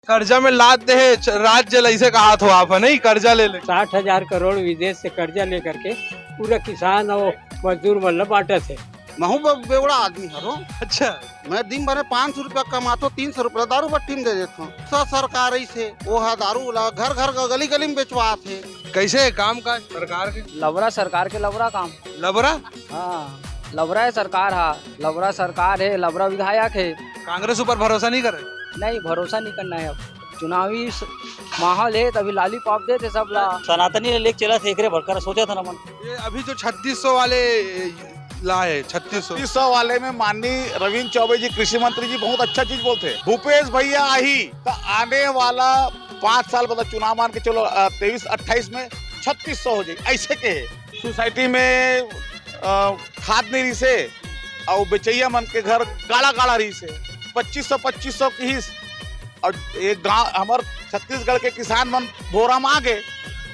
कर्जा में लाद दे राज्य ऐसे कहा हो आप, है नहीं? कर्जा ले ले 60,000 करोड़ विदेश से कर्जा लेकर के पूरा किसान और मजदूर मतलब बांटे थे। महू बेवड़ा आदमी हरो। अच्छा, मैं दिन भर 500 रुपया कमातो, 300 रुपया दारू बट्टी में दे देता हूँ। सरकार से वो है दारू घर घर गली गली में बेचवा थे। कैसे काम का सरकार के? लवरा सरकार के लवरा काम। लबरा हाँ लवरा है सरकार, हाँ लवरा सरकार है, लवरा विधायक है। कांग्रेस ऊपर भरोसा नहीं करे? नहीं भरोसा नहीं करना है, अब चुनावी माहौल है तभी लॉलीपॉप देते सब ला। सनातनी लेके चला थे एकरे भरकर सोचा था ना मन। ये अभी जो 3600 वाले लाए 3600 वाले में माननीय रविंद्र चौबे जी कृषि मंत्री जी बहुत अच्छा चीज बोलते। भूपेश भैया आई तो आने वाला 5 साल मतलब चुनाव मान के चलो 23-28 में 3600 हो जाए ऐसे के सोसाइटी में खाद नहीं रही से और बेचैया मन के घर काला काला रही से 2500 की ही। और एक गांव हमारे छत्तीसगढ़ के किसान मन बोरा में आ गए।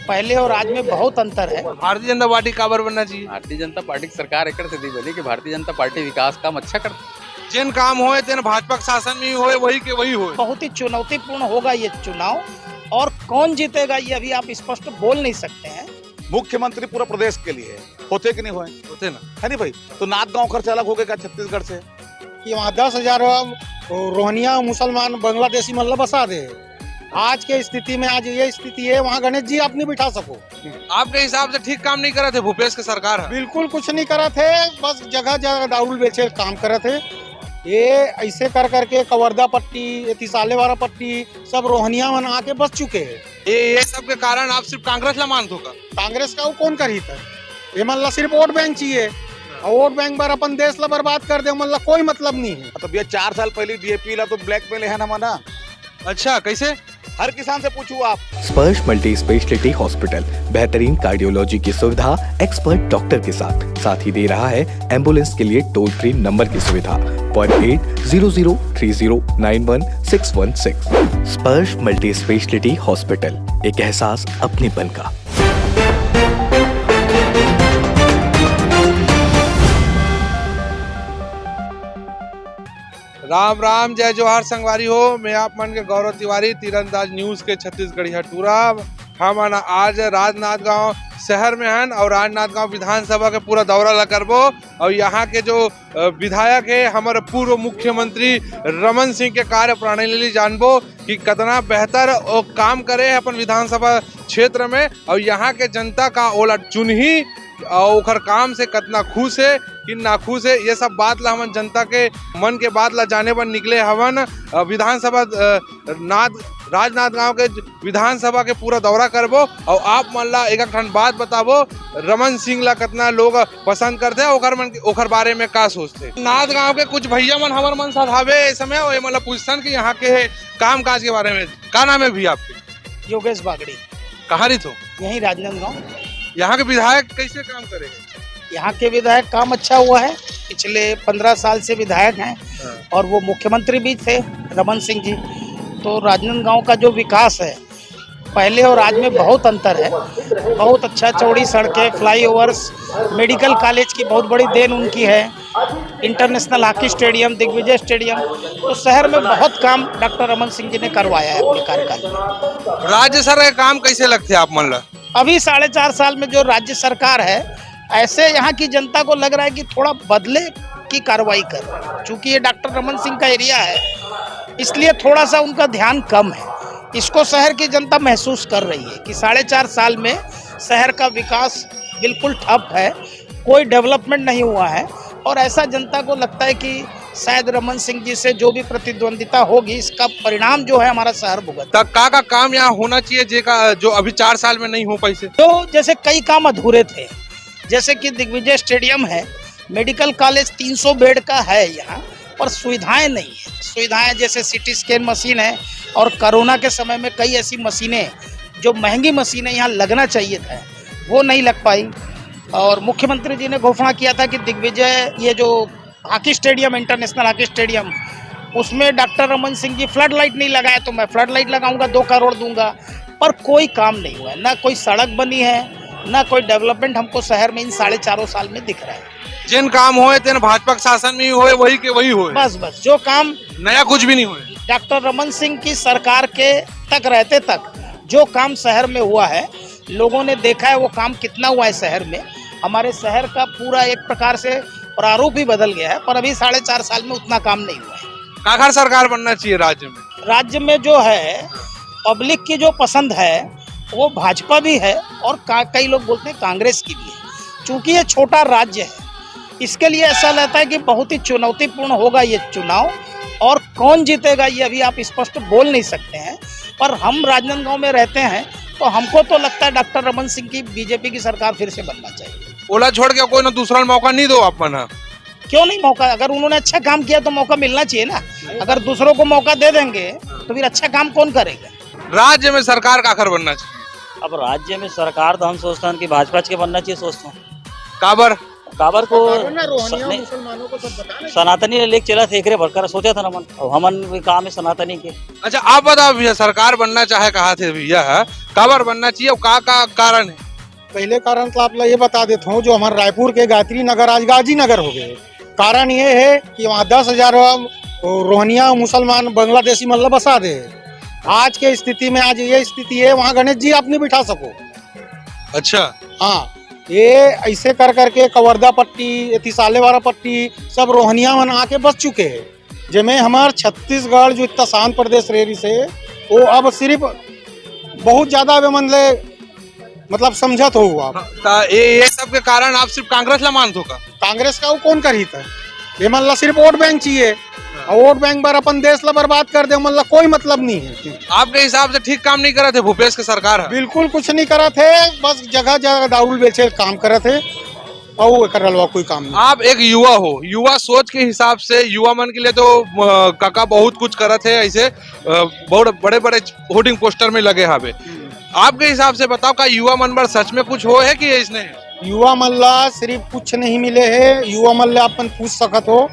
पहले और आज में बहुत अंतर है। भारतीय जनता पार्टी काबर बनना चाहिए? भारतीय जनता पार्टी की सरकार एक से दी बोली कि भारतीय जनता पार्टी विकास काम अच्छा करती। जिन काम होए तेन भाजपा के शासन में होए वही के वही होए। बहुत ही चुनौतीपूर्ण होगा ये चुनाव, और कौन जीतेगा ये अभी आप स्पष्ट बोल नहीं सकते हैं। मुख्यमंत्री पूरा प्रदेश के लिए होते कि नहीं होए? होते ना, है नहीं भाई? तो नाथ गांव खर्च अलग हो गया छत्तीसगढ़ से। कि वहाँ 10,000 रोहनिया मुसलमान बांग्लादेशी मतलब बसा दे। आज के स्थिति में आज ये स्थिति है, वहाँ गणेश जी आप नहीं बिठा सको। आपके हिसाब से ठीक काम नहीं करा थे भूपेश के सरकार है? बिल्कुल कुछ नहीं करा थे, बस जगह जगह दारू बेचे काम करे थे। ये ऐसे कर करके कवर्धा पट्टी, तिसाले वाला पट्टी सब रोहनिया मन आके बस चुके हैं। ये सब के कारण आप सिर्फ कांग्रेस ला मानते हो का? कांग्रेस का वो कौन करी था? ये मतलब सिर्फ वोट बैंक चाहिए, और वोट बैंक पर अपन देश ला बर्बाद कर दे मतलब कोई मतलब नहीं है। तो भैया 4 साल पहले डीएपी ला तो ब्लैक में है ना मना। अच्छा, कैसे? हर किसान से पूछू आप। स्पर्श मल्टी स्पेशलिटी हॉस्पिटल बेहतरीन कार्डियोलॉजी की सुविधा एक्सपर्ट डॉक्टर के साथ ही दे रहा है एम्बुलेंस के लिए टोल फ्री नंबर की सुविधा 08003091616। स्पर्श मल्टी स्पेशलिटी हॉस्पिटल, एक एहसास अपनेपन का। राम राम, जय जोहार संगवारी हो। मैं आप मन के गौरव तिवारी, तीरंदाज न्यूज के छत्तीसगढ़िया टूरा। हम आज राजनांदगांव शहर में हैं और राजनांदगांव विधानसभा के पूरा दौरा ला करबो। और यहाँ के जो विधायक है हमारे पूर्व मुख्यमंत्री रमन सिंह के कार्य प्रणाली जानबो कि कितना बेहतर काम करे अपन विधानसभा क्षेत्र में, और यहाँ के जनता का ओला चुनही और ओखर काम से कितना खुश है कि ना खुश है। ये सब बात ला हमन जनता के मन के बात ला जाने पर निकले हवन। विधानसभा राजनांदगांव के विधानसभा के पूरा दौरा करबो और आप मन ला एक ठन बात बताबो, रमन सिंह ला कितना लोग पसंद करते हैं, ओखर बारे में का सोचते। नांदगांव के कुछ भैया मन हमर मन साधावे इस समय और मतलब पूछतन कि यहाँ के काम काज के बारे में। का नाम है भैया आपके? योगेश बागड़ी। कहाँ रही तो? यही राजनांदगांव। यहाँ के विधायक कैसे काम करे? यहाँ के विधायक काम अच्छा हुआ है, पिछले 15 साल से विधायक हैं और वो मुख्यमंत्री भी थे रमन सिंह जी। तो राजनांदगांव का जो विकास है पहले और आज में बहुत अंतर है। बहुत अच्छा, चौड़ी सड़कें, फ्लाईओवर्स, मेडिकल कॉलेज की बहुत बड़ी देन उनकी है, international hockey stadium, Digvijay stadium. तो शहर में बहुत काम डॉक्टर रमन सिंह जी ने करवाया है अपने कार्यकाल में। राज्य सरकार के काम कैसे लगते हैं आप मन ला? अभी 4.5 साल में जो राज्य सरकार है, ऐसे यहाँ की जनता को लग रहा है कि थोड़ा बदले की कार्रवाई कर। चूंकि ये डॉक्टर रमन सिंह का एरिया है, इसलिए थोड़ा सा उनका ध्यान कम है। इसको शहर की जनता महसूस कर रही है कि 4.5 साल में शहर का विकास बिल्कुल ठप है, कोई डेवलपमेंट नहीं हुआ है। और ऐसा जनता को लगता है कि शायद रमन सिंह जी से जो भी प्रतिद्वंदिता होगी, इसका परिणाम जो है हमारा शहर भुगत। तब का काम यहाँ होना चाहिए जो अभी 4 साल में नहीं हो पाई से? तो जैसे कई काम अधूरे थे, जैसे कि दिग्विजय स्टेडियम है, मेडिकल कॉलेज 300 बेड का है यहाँ, पर सुविधाएं नहीं है। सुविधाएं जैसे सिटी स्कैन मशीन है, और कोरोना के समय में कई ऐसी मशीनें जो महंगी मशीनें यहाँ लगना चाहिए था, वो नहीं लग पाई। और मुख्यमंत्री जी ने घोषणा किया था कि दिग्विजय ये जो hockey stadium, international hockey stadium, उसमें doctor Raman Singh ji flood light नहीं लगाए तो मैं फ्लड लाइट लगाऊंगा, 2 करोड़ दूंगा। पर कोई काम नहीं हुआ है, ना कोई सड़क बनी है, ना कोई डेवलपमेंट हमको शहर में इन 4.5 साल में दिख रहा है। जिन काम होए तेन भाजपा के शासन में होए वही के वही होए। बस जो काम नया कुछ भी नहीं होए। डॉक्टर रमन सिंह की सरकार के तक रहते तक जो काम शहर में हुआ है, लोगों ने देखा है वो काम कितना हुआ है शहर में। हमारे शहर का पूरा एक प्रकार से प्रारूप ही बदल गया है, पर अभी 4.5 साल में उतना काम नहीं हुआ है। काखर सरकार बनना चाहिए राज्य में। राज्य में जो है पब्लिक की जो पसंद है वो भाजपा भी है और कई लोग बोलते हैं कांग्रेस की भी है। चूंकि ये छोटा राज्य है, इसके लिए ऐसा लगता है कि बहुत ही चुनौतीपूर्ण होगा ये चुनाव, और कौन जीतेगा ये अभी आप स्पष्ट बोल नहीं सकते हैं। पर हम राजनांदगांव में रहते हैं तो हमको तो लगता है डॉक्टर रमन सिंह की बीजेपी की सरकार फिर से बनना चाहिए। ओला छोड़ के कोई ना दूसरा मौका नहीं दो आप मना। क्यों नहीं मौका? अगर उन्होंने अच्छा काम किया तो मौका मिलना चाहिए ना। अगर दूसरों को मौका दे देंगे तो फिर अच्छा काम कौन करेगा? राज्य में सरकार काखर बनना चाहिए। अब राज्य में सरकार तो हम सोचते हैं कि भाजपा के बनना चाहिए। सोचते हैं काबर को रोहनिया मुसलमानों को सब बताना। सनातनी लेक चला थे एकरे भरकर सोचा था रमन, और हमन भी काम है सनातनी के। अच्छा आप बताओ भैया, सरकार बनना चाहे कहा थे भैया काबर बनना चाहिए और का कारण है? पहले कारण तो आप ये बता देता हूँ, जो हमारे रायपुर के गायत्री नगर आज गाजी नगर हो गए। कारण ये है कि वहाँ 10,000 रोहनिया मुसलमान बांग्लादेशी मतलब बसा दे। आज के स्थिति में आज ये स्थिति है, वहाँ गणेश जी आप नहीं बिठा सको। अच्छा हाँ, ये ऐसे कर करके कवर्धा पट्टी, तिसाले वाला पट्टी सब रोहनिया मन आके बस चुके हैं। जिसमें हमारे छत्तीसगढ़ जो इतना शांत प्रदेश रही से वो अब सिर्फ बहुत ज्यादा मतलब समझत हो हुआ। ये सब के कारण आप सिर्फ कांग्रेस ला मानते हो का? कांग्रेस का वो कौन करी था? ये मतलब सिर्फ वोट बैंक चाहिए, और वोट बैंक पर अपन देश ला बर्बाद कर दे, मतलब कोई मतलब नहीं है। आपके हिसाब से ठीक काम नहीं करा थे भूपेश की सरकार है? बिल्कुल कुछ नहीं करा थे, बस जगह जगह दारू बेचे काम करे थे और कर रहा कोई काम नहीं। आप एक युवा हो, युवा सोच के हिसाब से युवा मन के लिए तो काका बहुत कुछ करा थे, ऐसे बहुत बड़े बड़े होर्डिंग पोस्टर में लगे हावे। आपके हिसाब से बताओ का युवा मन पर सच में कुछ हो है कि इसने? युवा मल्ला सिर्फ कुछ नहीं मिले है। युवा मल्ला अपन पूछ सकत हो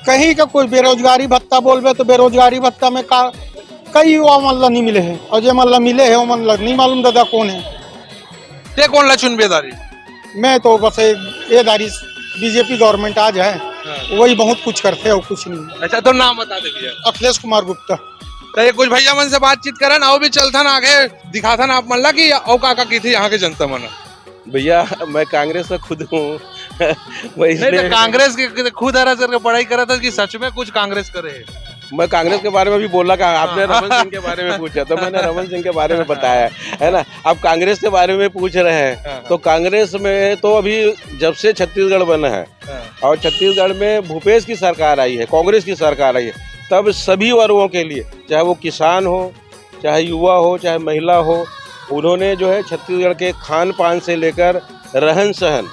कहीं का कोई बेरोजगारी भत्ता बोलबे तो बेरोजगारी भत्ता में कई युवा मल्ला नहीं मिले हैं, और जो मल्ला मिले है वो मल्ला नहीं मालूम दादा कौन है। ते कौन ला चुनबेदारी? मैं तो बस ये दारी बीजेपी गवर्नमेंट आज है, वही बहुत कुछ करते हो, कुछ नहीं। अच्छा तो नाम बता दे भैया। अखिलेश कुमार गुप्ता। तो ये कुछ भैया मन से बातचीत करन और भी चलता ना आगे दिखाता ना आप मल्ला की और काका की थी यहाँ के जनता मना। भैया मैं कांग्रेस में खुद हूँ। नहीं तो कांग्रेस के खुद हरा करके पढ़ाई करा था कि सच में कुछ कांग्रेस करे? मैं कांग्रेस के बारे में भी बोला का, आपने रमन सिंह के बारे में पूछा तो मैंने रमन सिंह के बारे में बताया है ना। आप कांग्रेस के बारे में पूछ रहे हैं तो कांग्रेस में तो अभी जब से छत्तीसगढ़ बना है और छत्तीसगढ़ में भूपेश की सरकार आई है, कांग्रेस की सरकार आई है, तब सभी वर्गों के लिए, चाहे वो किसान हो, चाहे युवा हो, चाहे महिला हो, उन्होंने जो है छत्तीसगढ़ के खान पान से लेकर रहन सहन,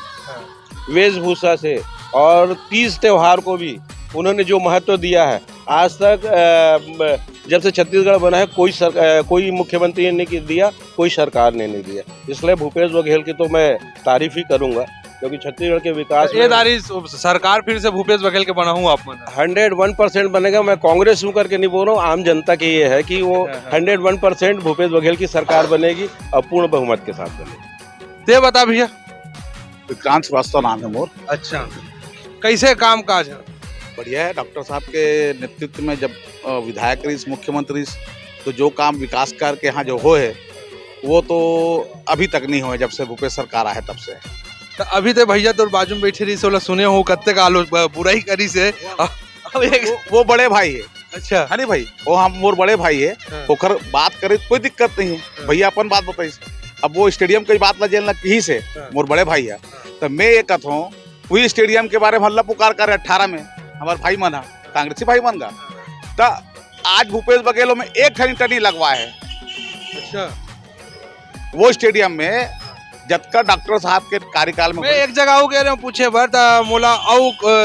वेशभूषा से और तीज त्योहार को भी उन्होंने जो महत्व दिया है, आज तक जब से छत्तीसगढ़ बना है कोई मुख्यमंत्री ने नहीं दिया, कोई सरकार ने नहीं दिया। इसलिए भूपेश बघेल की तो मैं तारीफ ही करूंगा, क्योंकि छत्तीसगढ़ के विकास ये दारी सरकार फिर से भूपेश बघेल के बना हूँ आप 101% बनेगा। मैं कांग्रेस हूँ करके नहीं बोल रहा हूँ, आम जनता की ये है कि वो 101% भूपेश बघेल की सरकार बनेगी और पूर्ण बहुमत के साथ बनेगी। ते बता भैया। विक्रांत श्रीवास्तव नाम है मोर। अच्छा, कैसे काम काज है? बढ़िया है, डॉक्टर साहब के नेतृत्व में जब विधायक रही, मुख्यमंत्री, तो जो काम विकास करके यहाँ जो हो है वो तो अभी तक नहीं हुए, जब से भूपेश सरकार आए तब से। तो अभी तो भैया तो बाजू में बैठे रही से सुने हो कत्ते का बुराई करी से वो बड़े भाई है। अच्छा है नहीं भाई, वो हम मोर बड़े भाई है, होकर बात करे कोई दिक्कत नहीं है। भैया अपन बात बताइए, अब वो स्टेडियम की बात ला जेल ही से मोर बड़े भाई है, तो मैं ये कहता हूँ वही स्टेडियम के बारे में हल्ला पुकार कर 18 में हमारे भाई मन है, कांग्रेसी भाई मन का, तो आज भूपेश बघेल में एक टनी लगवाए है। अच्छा, वो स्टेडियम में जबका डॉक्टर साहब के कार्यकाल में मैं एक जगह कह रहा हूँ पूछे भर मोला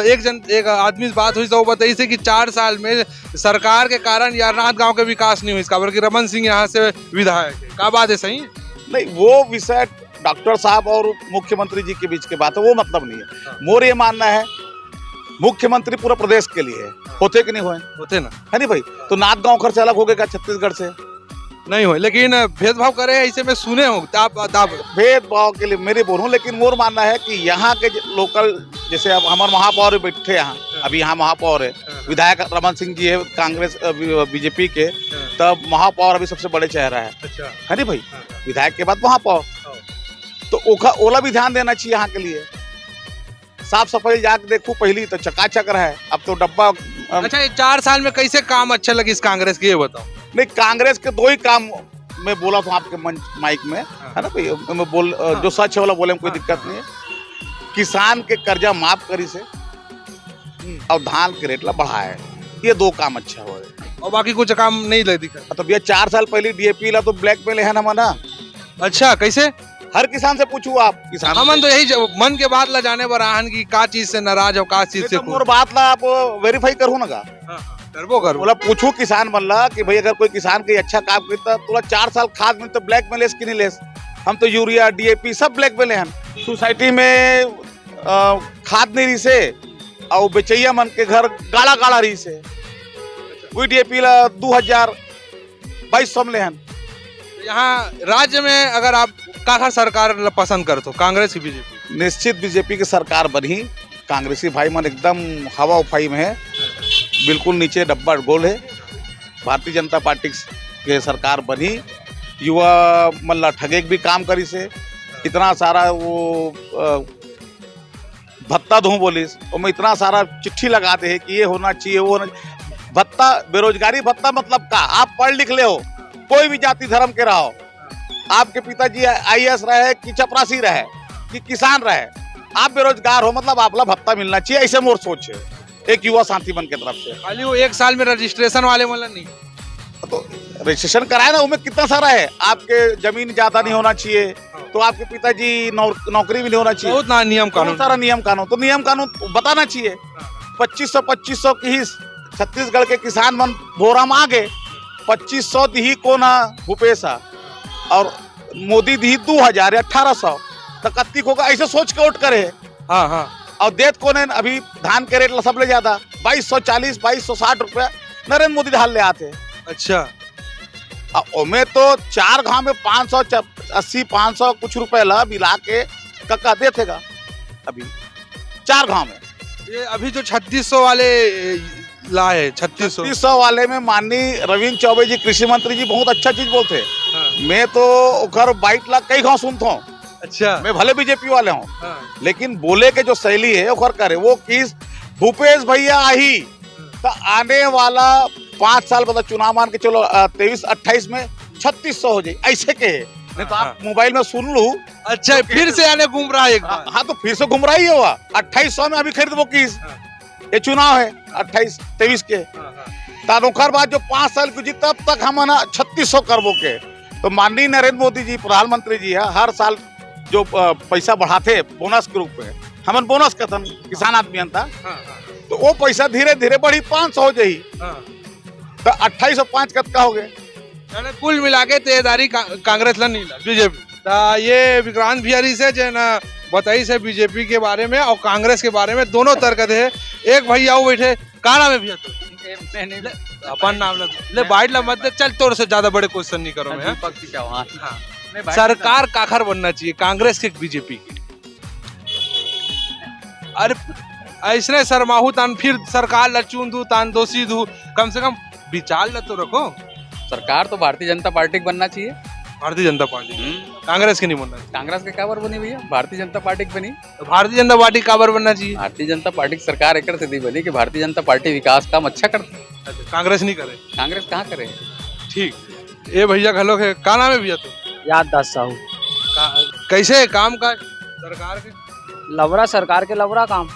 एक आदमी से बात हुई तो बताई से कि 4 साल में सरकार के कारण यारनाथ गांव के विकास नहीं हुई, इसका बल्कि रमन सिंह यहाँ से विधायक है। क्या बात है? सही नहीं, वो विषय डॉक्टर साहब और मुख्यमंत्री जी के बीच की बात है, वो मतलब नहीं है। मोर ये मानना है मुख्यमंत्री पूरा प्रदेश के लिए है, होते कि नहीं हुए? होते ना, है नहीं भाई? तो नाथ गांव खर्च अलग हो गया छत्तीसगढ़ से नहीं हुए, लेकिन भेदभाव करे ऐसे में सुने हो भेदभाव के लिए मेरे बोल हूँ। लेकिन मोर मानना है कि यहाँ के लोकल, जैसे अब हमारे महापौर बैठे यहाँ, अभी यहाँ महापौर है, विधायक रमन सिंह जी है कांग्रेस बीजेपी के, तब महापौर अभी सबसे बड़े चेहरा है। अच्छा। है नहीं भाई, विधायक के बाद महापौर, तो ओला भी ध्यान देना चाहिए यहाँ के लिए। साफ सफाई जाके देखो, पहली तो चकाचक रहा है, अब तो डब्बा। अच्छा, ये 4 साल में कैसे काम अच्छा लगी इस कांग्रेस के, ये बताओ। नहीं, कांग्रेस के 2 ही काम मैं बोला था आपके मंच माइक में, है ना भाई, मैं बोल जो सच है वाला बोले में कोई दिक्कत नहीं है। किसान के कर्जा माफ करी से और धान के रेट ला बढ़ा है, ये 2 काम अच्छा हुआ है। और बाकी कुछ काम नहीं लग दिखा। तो भैया 4 साल पहले डीएपी ला तो ब्लैक में ले है ना मना। अच्छा, कैसे? हर किसान से पूछू आप, किसान हमन तो यही मन के बात ला जाने पर आहन की का चीज से नाराज हो, का चीज से तो मोर बात ला आप वेरीफाई करू ना का, करबो करो। बोला पूछू किसान मन ला कि भाई अगर कोई किसान के अच्छा काम करता तो 4 साल खाद में तो ब्लैक में लेस कि नहीं लेस। हम तो यूरिया डीएपी सब ब्लैक में ले हन। सोसाइटी में खाद नहीं रही से और बेचैया मन के घर गाड़ा गाड़ा रही से, कोई डीएपी ला 2022 में ले हन। यहाँ राज्य में अगर आप काखर सरकार पसंद करते हो, कांग्रेस की बीजेपी? निश्चित बीजेपी की सरकार बनी। कांग्रेसी भाई मन एकदम हवा उफाई में है, बिल्कुल नीचे डब्बा गोल है। भारतीय जनता पार्टी के सरकार बनी, युवा मल्ला ठगे भी काम करी से, इतना सारा वो भत्ता दूं बोलिस, और मैं इतना सारा चिट्ठी लगाते हैं कि ये होना चाहिए, वो होना। भत्ता, बेरोजगारी भत्ता मतलब का, आप पढ़ लिख ले हो, कोई भी जाति धर्म के रहो, आपके पिताजी आईएएस रहे कि चपरासी रहे कि किसान रहे, आप बेरोजगार हो मतलब आपला भत्ता मिलना चाहिए, ऐसे मोर सोच है एक युवा साथी मन के तरफ से। खाली वो 1 साल में रजिस्ट्रेशन वाले मतलब नहीं, तो रजिस्ट्रेशन कराए ना, उसमें कितना सारा है, आपके जमीन ज्यादा नहीं होना चाहिए, तो आपके पिताजी नौकरी भी नहीं होना चाहिए, बहुत ना नियम कानून, सारा नियम कानून, तो नियम कानून बताना चाहिए। 2500 की ही छत्तीसगढ़ के किसान मन भोरा में आ गए, 2500 दी को ना भूपेशा और मोदी दी 2000 या 1800, तो कत्ती होगा, ऐसे सोच के वोट करे। हाँ हाँ। और देत को ने अभी धान के रेट सबले ज्यादा 2240 2260 रुपया नरेंद्र मोदी ढाल ले आते। अच्छा, में तो 4 गांव में 580 500 कुछ रुपए ला मिला के कक्का देतेगा अभी 4 गांव में। ये अभी जो 3600 वाले लाए, 3600 वाले में माननीय रविंद्र चौबे जी कृषि मंत्री जी बहुत अच्छा चीज बोलते। मैं तो ओकर बाइट ला कई गाँव सुनता हूँ। अच्छा, मैं भले बीजेपी वाले हूँ, लेकिन बोले के जो शैली है ओकर करे, वो किस भूपेश भैया आई तो आने वाला 5 साल मतलब चुनाव मान के चलो 23-28 में 3600 हो जाए, ऐसे के है। नहीं तो आप मोबाइल में सुन लू। अच्छा, फिर से आने घूम रहा है एक बार। हाँ, तो फिर से घूम रहा ही हुआ। 2800 में अभी खरीद वो किस, ये चुनाव है 28-23 के, तारोखर बाद जो 5 साल की तब तक हम 3600 करबो के। तो माननीय नरेंद्र मोदी जी प्रधानमंत्री जी है, हर साल जो पैसा बढ़ाते बोनस के रूप में, हमन बोनस कहते किसान आदमी था, तो वो पैसा धीरे धीरे बढ़ी 500 हो जाही, तो 2805 कतका हो गए। कुल मिला के तेजदारी कांग्रेस ला नहीं ला बीजेपी। ये विक्रांत बिहारी से जो ना बताई से बीजेपी के बारे में और कांग्रेस के बारे में दोनों तर्क है। एक भैया वो बैठे, का नाम है भैया तो? अपन नाम ले बाइट ला मत, चल तोर से ज्यादा बड़े क्वेश्चन नहीं करो मैं। सरकार काखर बनना चाहिए, कांग्रेस के बीजेपी की? अरे ऐसने शर्माहू तान फिर सरकार ला चुन दू तान दोषी दू, कम से कम विचार ला तो रखो। सरकार तो भारतीय जनता पार्टी बनना चाहिए। भारतीय जनता पार्टी, कांग्रेस की नहीं बनना चाहिए। कांग्रेस के काबर बनी भैया, भारतीय जनता पार्टी की बनी। तो भारतीय जनता पार्टी काबर बनना चाहिए? भारतीय जनता पार्टी की सरकार एक से दी बनी कि भारतीय जनता पार्टी विकास काम अच्छा करती, कांग्रेस नहीं करे। कांग्रेस कहाँ करे। ठीक, ये भैया घलो है, का नाम है भैया तो? याददाश्त साहू। कैसे काम का सरकार के? लवरा सरकार के लवरा काम।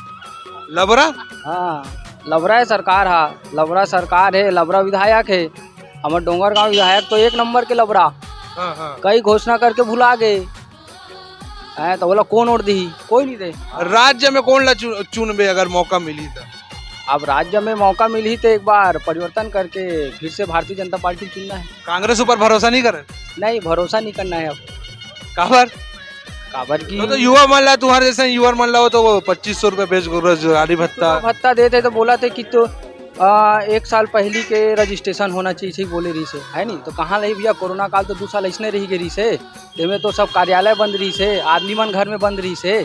लबरा? हाँ, लवरा है सरकार, हाँ लवरा सरकार है, लवरा विधायक है। हमारे डोंगरगांव विधायक तो 1 नंबर के लवरा। हाँ। कई घोषणा करके भुला गए, तो बोला कौन वोट दी, कोई नहीं दे। राज्य में कौन ला चुनबे अगर मौका मिली तो? अब राज्य में मौका मिली तो एक बार परिवर्तन करके फिर से भारतीय जनता पार्टी चुनना है। कांग्रेस ऊपर भरोसा नहीं करे? नहीं, भरोसा नहीं करना है अब। काबर की तो युवा मन ला, तुम्हारे जैसे युवा मन ला हो तो वो 2500 रुपए बेरोजगारी भत्ता देते तो बोला थे कि तो 1 साल पहले के रजिस्ट्रेशन होना चाहिए बोले रही से, है नहीं तो कहाँ रही भैया। कोरोना काल तो 2 साल ऐसने रही गई से, तेमें तो सब कार्यालय बंद रही से, आदमी मन घर में बंद रही से,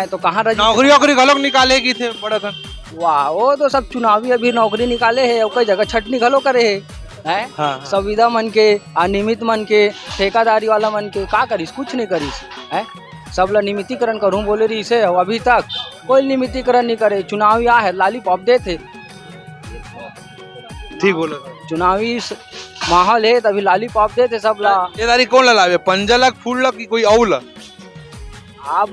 तो कहाँ नौकरी वोकरी घलोक निकाले की थे बड़ा था। वाह, वो तो सब चुनावी अभी नौकरी निकाले है, कई जगह छटनी घलो करे है हाँ। संविदा मन के, अनियमित मन के, ठेकादारी वाला मन के का करिस, कुछ नहीं करिस है। सब ला नियमितीकरण करूँ बोले रही से, अभी तक कोई नियमितीकरण नहीं करे। चुनावी आ है लालीपॉप देते, ठीक बोलो। चुनावी माहौल है तभी लालीपॉप देते सब ला। ये तारीख कौन लावे, पंजलक फूल की कोई औल? अब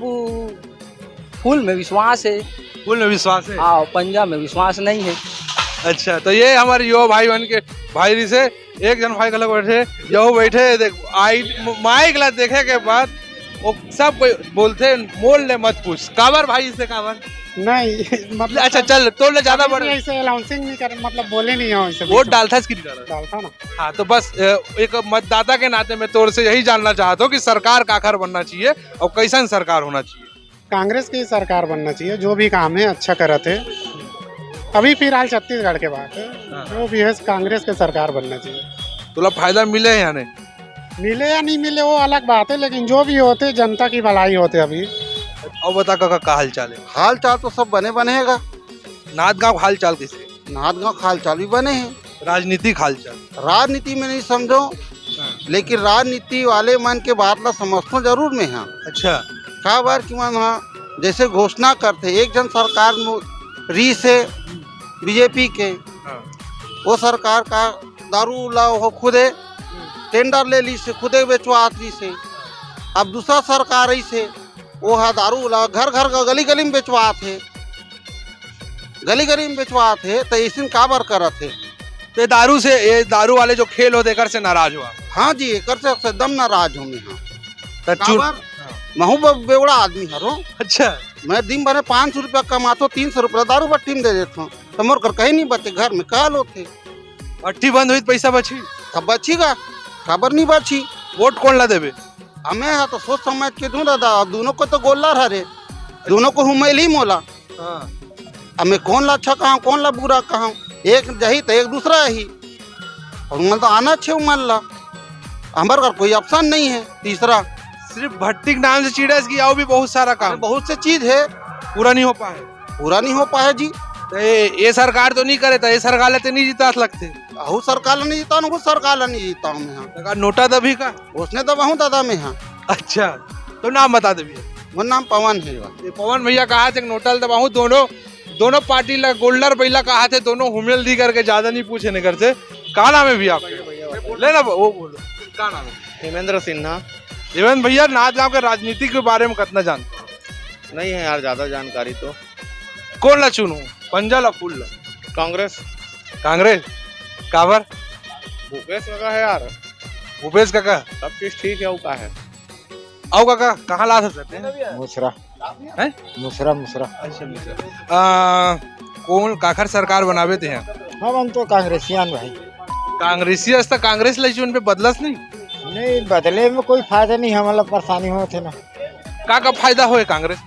फूल में विश्वास है, फूल में विश्वास है। हाँ, पंजा में विश्वास नहीं है। अच्छा, तो ये हमारे युवा भाई बन के भाई से एक जन भाई अलग बैठे, जो बैठे देख आई माइक ला देखे के बाद वो सब कोई बोलते मोल ले मत पूछ, काबर भाई से काबर नहीं मतलब अच्छा चल तो ले ज्यादा बड़े ऐसे अनाउंसिंग नहीं कर, मतलब बोले नहीं हो ऐसे। वोट डालता है, किसकी डालता ना। हाँ, तो बस एक मतदाता के नाते मैं तौर से यही जानना चाहता हूँ कि सरकार का आखिर बनना चाहिए और कैसन सरकार होना चाहिए। कांग्रेस की सरकार बनना चाहिए, जो भी काम है अच्छा करते है। अभी फिलहाल छत्तीसगढ़ के बात है, जो भी है कांग्रेस की सरकार बनना चाहिए। तुला फायदा मिले या नहीं मिले या नहीं मिले वो अलग बात है, लेकिन जो भी होते जनता की भलाई होते। अभी और बता काका का हाल चाल है? हाल चाल तो सब बने बनेगा। नाथगांव हाल चाल कैसे? नाथगांव हाल चाल भी बने हैं। राजनीतिक हाल चाल? राजनीति में नहीं समझो, लेकिन राजनीति वाले मन के बात ला समझते जरूर में है। अच्छा, का बार कि मन हाँ जैसे घोषणा करते एक जन सरकार री से बीजेपी के, वो सरकार का दारू ला हो खुदे टेंडर ले ली से, खुदे बेचवात ली से। अब दूसरा सरकार ऐसे वो है दारू ला घर घर गली गली में बेचवात है, गली गली में बेचवात है। तो ऐसे काबर करत है? तो दारू से, ये दारू वाले जो खेल होते कर से नाराज हुआ? हाँ जी, एक से एकदम नाराज हूँ मैं। तो महू बेवड़ा आदमी हरो। अच्छा, मैं दिन भर 500 रुपया कमाता, 300 रुपया दारू बट्टी में दे देता हूँ, तो मोर कर कहीं नहीं बचे, घर में कहा होते। अट्ठी बंद हुई तो पैसा बची? कब बचीगा, खबर नहीं बची। वोट कौन ला देवे? हमें है तो सोच समझ के दूं दादा, दोनों को तो गोल्ला रे, दोनों को हुमेल ही मोला। हमें कौन ला अच्छा कहा, कौन ला बुरा कहा, एक जही तो एक दूसरा ही। और मैं तो आना अच्छे उमल ला, हमारे घर कोई ऑप्शन नहीं है तीसरा। सिर्फ भट्टी के नाम से चिड़स की और भी बहुत सारा काम, बहुत से चीज है, पूरा नहीं हो पाए। पूरा नहीं हो पाया जी। तो ये सरकार तो नहीं करे, तो ये सरकार लेते नहीं जीता लगते। अहू सरकार नहीं जीता, वो सरकार नहीं जीता हूँ मैं यहाँ। नोटा दबी का उसने दबाऊँ दादा मैं यहाँ। अच्छा, तो नाम बता दे भैया। वो नाम पवन है। ये पवन भैया कहा थे नोटल दबाऊँ, दोनों पार्टी ला गोल्डर पहला कहा थे, दोनों हुमेल दी करके ज्यादा नहीं पूछे नहीं करते। कहा नाम है भैया आपका? लेना वो बोलो, क्या नाम है? हेमेंद्र सिन्हा। देवेंद्र भैया, नाथगांव के राजनीति के बारे में कितना जानते? नहीं है यार ज्यादा जानकारी तो। कौन ला चुनू, पंजा ला फूल ला? कांग्रेस। कांग्रेस काबर? भूपेश काका है यार। भूपेश काका सब चीज ठीक है, वो का है। आओ काका, कहाँ ला सकते हैं? मुसरा है? मुसरा मुसरा। अच्छा, कौन काखर सरकार बनावे थे यहाँ? हम तो कांग्रेसियान भाई। कांग्रेसी अस्ता कांग्रेस ला चुन पे बदलस नहीं? नहीं बदले में कोई फायदा नहीं, हमारा परेशानी होते ना। का फायदा होए कांग्रेस?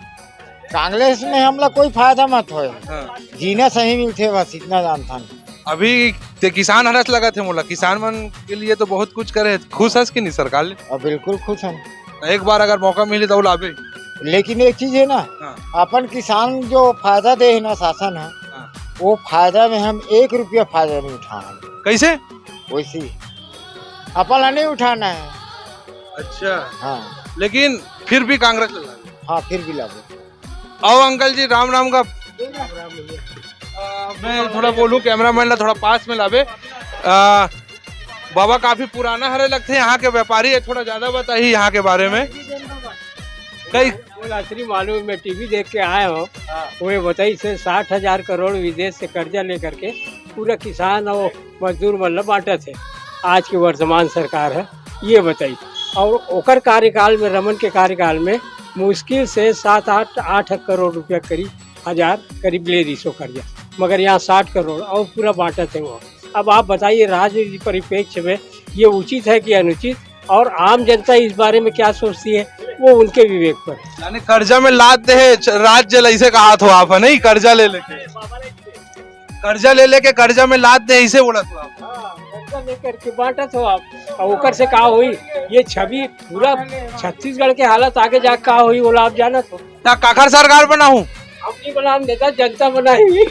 कांग्रेस में हमला कोई फायदा मत होए, हाँ। जीना सही मिलते, बस इतना जानता हूँ। अभी ते किसान हरस लगा थे मोला, किसान मन के लिए तो बहुत कुछ करे, खुश हस की नहीं सरकार ले? और बिल्कुल खुश हैं। एक बार अगर मौका मिले तो लाभे। लेकिन एक चीज है ना, अपन किसान जो फायदा दे है ना शासन है, वो फायदा में हम 1 रुपया फायदा नहीं उठाना। कैसे? वैसी अपन नहीं उठाना है। अच्छा, हाँ, लेकिन फिर भी कांग्रेस लगा। हाँ, फिर भी लागू। आओ अंकल जी, राम राम का। मैं थोड़ा बोलूं, कैमरामैन ला थोड़ा पास में लावे। बाबा काफी पुराना हरे लगते हैं, यहाँ के व्यापारी है, थोड़ा ज्यादा बताइए यहाँ के बारे में। कई असली मालूम, मैं टीवी देख के आया हूँ, वो बताई से 60,000 करोड़ विदेश से कर्जा लेकर के पूरा किसान और मजदूर मतलब बांटा थे। आज की वर्तमान सरकार है ये बताई, और ओकर कार्यकाल में, रमन के कार्यकाल में मुश्किल से 7-8 करोड़ रुपया करीब ले रही सो कर्जा, मगर यहाँ 60 करोड़ और पूरा बांटा थे वो। अब आप बताइए राजनीति परिप्रेक्ष्य में ये उचित है कि अनुचित, और आम जनता इस बारे में क्या सोचती है वो उनके विवेक पर। यानी कर्जा में लाद दे राज्य ऐसे कहा तो आप, नहीं कर्जा ले लेके कर्जा में लाद दे ऐसे बोला तो आप? कर्जा लेकर के बांटा तो आप, और ओकर से कहा हुई ये छवि पूरा छत्तीसगढ़ के हालत आगे जा कहा हुई बोला आप जाना तो। काखर सरकार बना हूँ अपनी बना नेता जनता बनाएगी।